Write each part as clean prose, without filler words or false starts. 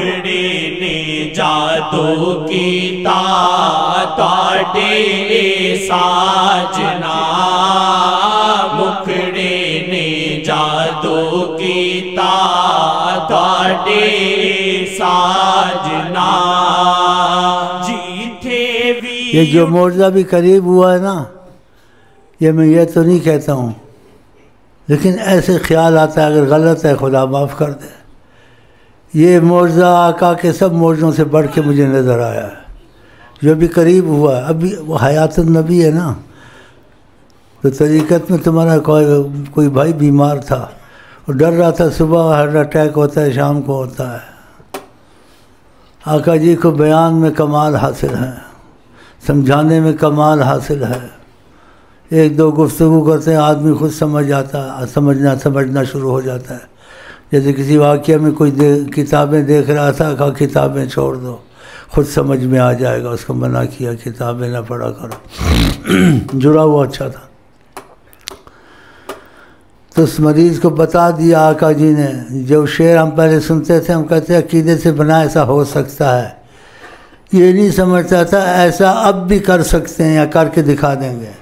مکھڑے نے جادو کیتا تواڈے ساجنا مکھڑے نے جادو کیتا تواڈے ساجنا یہ جو معجزہ بھی قریب ہوا ہے نا، یہ میں یہ تو نہیں کہتا ہوں، لیکن ایسے خیال آتا ہے اگر غلط ہے خدا معاف کر دے. یہ معجزہ آقا کے سب معجزوں سے بڑھ کے مجھے نظر آیا ہے جو بھی قریب ہوا ہے. ابھی وہ حیات النبی ہے نا، تو طریقت میں تمہارا کوئی بھائی بیمار تھا، وہ ڈر رہا تھا صبح ہارٹ اٹیک ہوتا ہے شام کو ہوتا ہے. آقا جی کو بیان میں کمال حاصل ہے، سمجھانے میں کمال حاصل ہے. ایک دو گفتگو کرتے ہیں آدمی خود سمجھ آتا ہے، سمجھنا شروع ہو جاتا ہے. جیسے کسی واقعہ میں کوئی کتابیں دیکھ رہا تھا، کہا کتابیں چھوڑ دو، خود سمجھ میں آ جائے گا. اس کو منع کیا کتابیں نہ پڑھا کرو. جڑا ہوا اچھا تھا تو اس مریض کو بتا دیا آقا جی نے. جو شعر ہم پہلے سنتے تھے ہم کہتے ہیں عقیدے سے بنا ایسا ہو سکتا ہے، یہ نہیں سمجھتا تھا ایسا اب بھی کر سکتے ہیں یا کر کے دکھا دیں گے،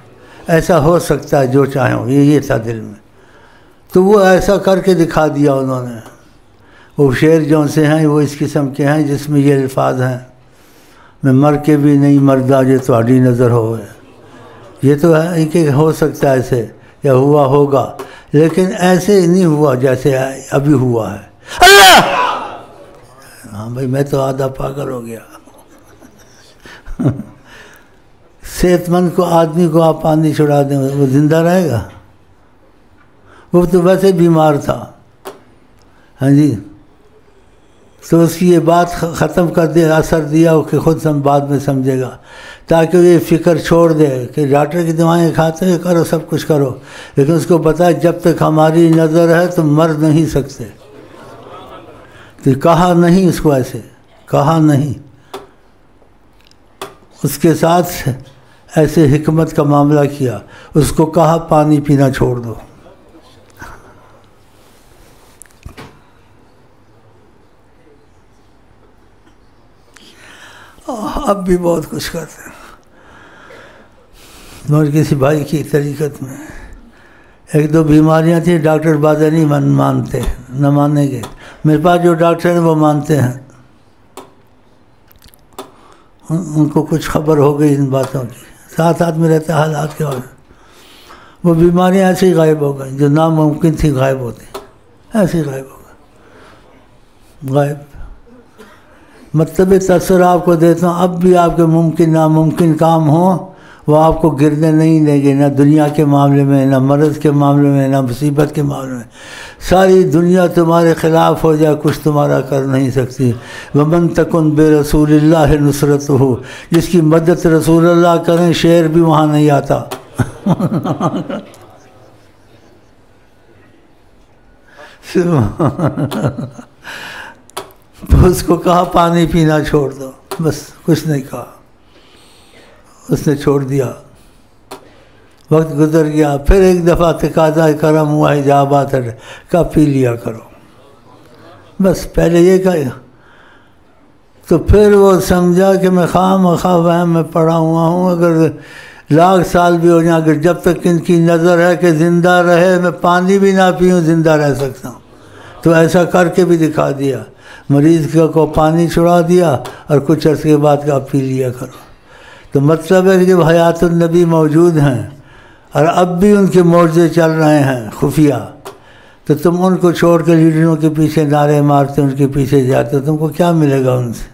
ایسا ہو سکتا ہے جو چاہیں. یہ تھا دل میں، تو وہ ایسا کر کے دکھا دیا انہوں نے. وہ شعر جو سے ہیں وہ اس قسم کے ہیں جس میں یہ الفاظ ہیں: میں مر کے بھی نہیں مردا جو تہاڈی نظر ہوئے. یہ تو ہے کہ ہو سکتا ہے ایسے یا ہوا ہوگا، لیکن ایسے نہیں ہوا جیسے ابھی ہوا ہے. اللہ! ہاں بھائی میں تو آدھا پاگل ہو گیا. صحت مند کو آدمی کو آپ پانی چھڑا دیں وہ زندہ رہے گا؟ وہ تو ویسے بیمار تھا. ہاں جی، تو اس کی یہ بات ختم کر دے، اثر دیا کہ خود بعد میں سمجھے گا، تاکہ وہ یہ فکر چھوڑ دے کہ ڈاکٹر کی دوائیں کھاتے ہیں کرو سب کچھ کرو، لیکن اس کو بتائے جب تک ہماری نظر ہے تو مر نہیں سکتے. تو کہا نہیں اس کو، ایسے کہا نہیں. اس کے ساتھ ایسے حکمت کا معاملہ کیا، اس کو کہا پانی پینا چھوڑ دو. اب بھی بہت کچھ کرتے ہیں. اور کسی بھائی کی طریقت میں ایک دو بیماریاں تھیں، ڈاکٹر باتیں نہیں مانتے، نہ مانیں گے. میرے پاس جو ڈاکٹر ہیں وہ مانتے ہیں، ان کو کچھ خبر ہو گئی ان باتوں کی، ساتھ میں رہتے حالات کے وقت وہ بیماریاں ایسے ہی غائب ہو گئیں جو ناممکن تھی غائب ہوتی، ایسے ہی غائب ہو گئے. غائب مطلب تصور آپ کو دیتا ہوں، اب بھی آپ کے ممکن ناممکن کام ہوں وہ آپ کو گرنے نہیں دیں گے، نہ دنیا کے معاملے میں، نہ مرض کے معاملے میں، نہ مصیبت کے معاملے میں. ساری دنیا تمہارے خلاف ہو جائے کچھ تمہارا کر نہیں سکتی. ومن تکن برسول اللہ نصرتہ، جس کی مدد رسول اللہ کریں شعر بھی وہاں نہیں آتا. تو اس کو کہا پانی پینا چھوڑ دو، بس کچھ نہیں کہا، اس نے چھوڑ دیا. وقت گزر گیا، پھر ایک دفعہ تقاضا کرم ہوا حجابات ہے کا پی لیا کرو، بس پہلے یہ کہا. تو پھر وہ سمجھا کہ میں خواہ وہم میں پڑا ہوا ہوں، اگر لاکھ سال بھی ہو جائیں، اگر جب تک ان کی نظر ہے کہ زندہ رہے میں پانی بھی نہ پیوں زندہ رہ سکتا ہوں. تو ایسا کر کے بھی دکھا دیا. مریض کو پانی چھڑا دیا اور کچھ عرصے کے بعد کا پی لیا کرو. تو مطلب ہے کہ حیات النبی موجود ہیں اور اب بھی ان کے معجزے چل رہے ہیں خفیہ. تو تم ان کو چھوڑ کے لیڈروں کے پیچھے نعرے مارتے، ان کے پیچھے جاتے، تم کو کیا ملے گا ان سے؟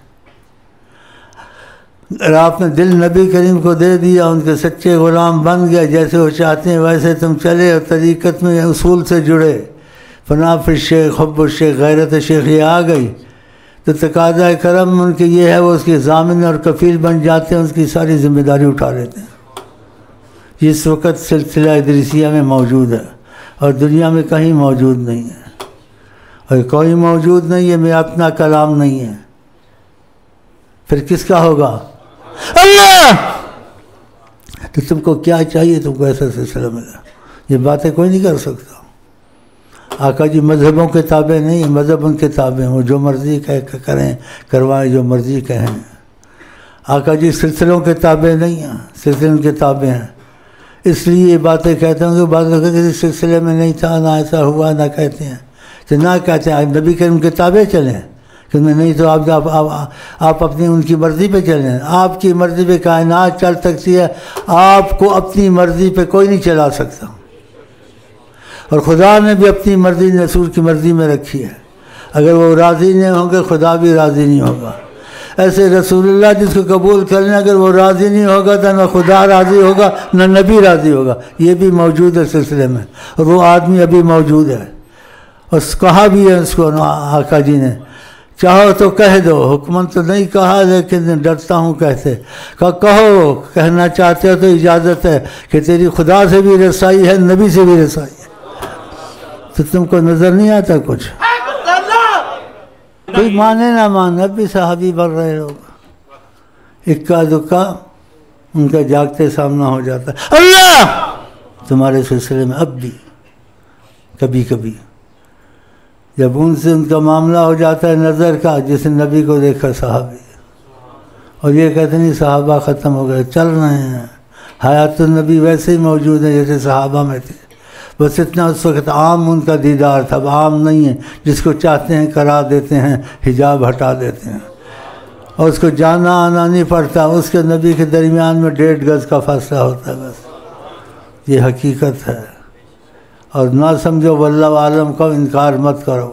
اگر آپ نے دل نبی کریم کو دے دیا، ان کے سچے غلام بن گئے، جیسے وہ چاہتے ہیں ویسے تم چلے اور طریقت میں اصول سے جڑے، فنا فی الشیخ حب الشیخ غیرت شیخ یہ آ گئی، تو تقاضا کرم ان کے یہ ہے وہ اس کے ضامن اور کفیل بن جاتے ہیں، اس کی ساری ذمہ داری اٹھا لیتے ہیں. جس وقت سلسلہ ادریسیہ میں موجود ہے اور دنیا میں کہیں موجود نہیں ہے، اور کوئی موجود نہیں ہے، میں اپنا کلام نہیں ہے، پھر کس کا ہوگا؟ اللہ! تو تم کو کیا چاہیے؟ تم کو ایسا سلسلہ ملا، یہ باتیں کوئی نہیں کر سکتا. آقا جی مذہبوں کے تابع نہیں ہیں، مذہب ان کے تابع ہیں، وہ جو مرضی کریں کروائیں، جو مرضی کہیں۔ آقا جی سلسلوں کے تابع نہیں ہیں، سلسلے ان کے تابع ہیں، اس لیے یہ باتیں کہتے ہیں کہ بعض لوگ کسی سلسلے میں نہیں تھا، نہ ایسا ہوا، نہ کہتے ہیں تو نہ کہتے ہیں نبی کریم کے تابع چلیں، کہ میں نہیں تو آپ اپنی ان کی مرضی پہ چلیں۔ آپ کی مرضی پہ کائنات چل سکتی ہے، آپ کو اپنی مرضی پہ کوئی نہیں چلا سکتا، اور خدا نے بھی اپنی مرضی رسول کی مرضی میں رکھی ہے، اگر وہ راضی نہیں ہوں گے خدا بھی راضی نہیں ہوگا۔ ایسے رسول اللہ جس کو قبول کر لیں اگر وہ راضی نہیں ہوگا تو نہ خدا راضی ہوگا نہ نبی راضی ہوگا، یہ بھی موجود ہے سلسلے میں، اور وہ آدمی ابھی موجود ہے، اور کہا بھی ہے اس کو آقا جی نے، چاہو تو کہہ دو، حکمن تو نہیں کہا لیکن ڈرتا ہوں کہتے، کہو، کہنا چاہتے ہو تو اجازت ہے کہ تیری خدا سے بھی رسائی ہے، نبی سے بھی رسائی ہے۔ تو تم کو نظر نہیں آتا کچھ؟ کوئی مانے نہ مانے، اب بھی صحابی بڑھ رہے لوگ، اکا دکا ان کا جاگتے سامنا ہو جاتا ہے۔ اللہ تمہارے سلسلے میں اب بھی کبھی کبھی جب ان سے ان کا معاملہ ہو جاتا ہے نظر کا، جس نے نبی کو دیکھا صحابی، اور یہ کہتے نہیں صحابہ ختم ہو گئے، چل رہے ہیں، حیات النبی ویسے ہی موجود ہے جیسے صحابہ میں تھے، بس اتنا اس وقت عام ان کا دیدار تھا، اب عام نہیں ہے، جس کو چاہتے ہیں کرا دیتے ہیں، حجاب ہٹا دیتے ہیں، اور اس کو جانا آنا نہیں پڑتا، اس کے نبی کے درمیان میں 1.5 گز کا فاصلہ ہوتا ہے بس، یہ حقیقت ہے، اور نہ سمجھو واللہ عالم کا انکار مت کرو۔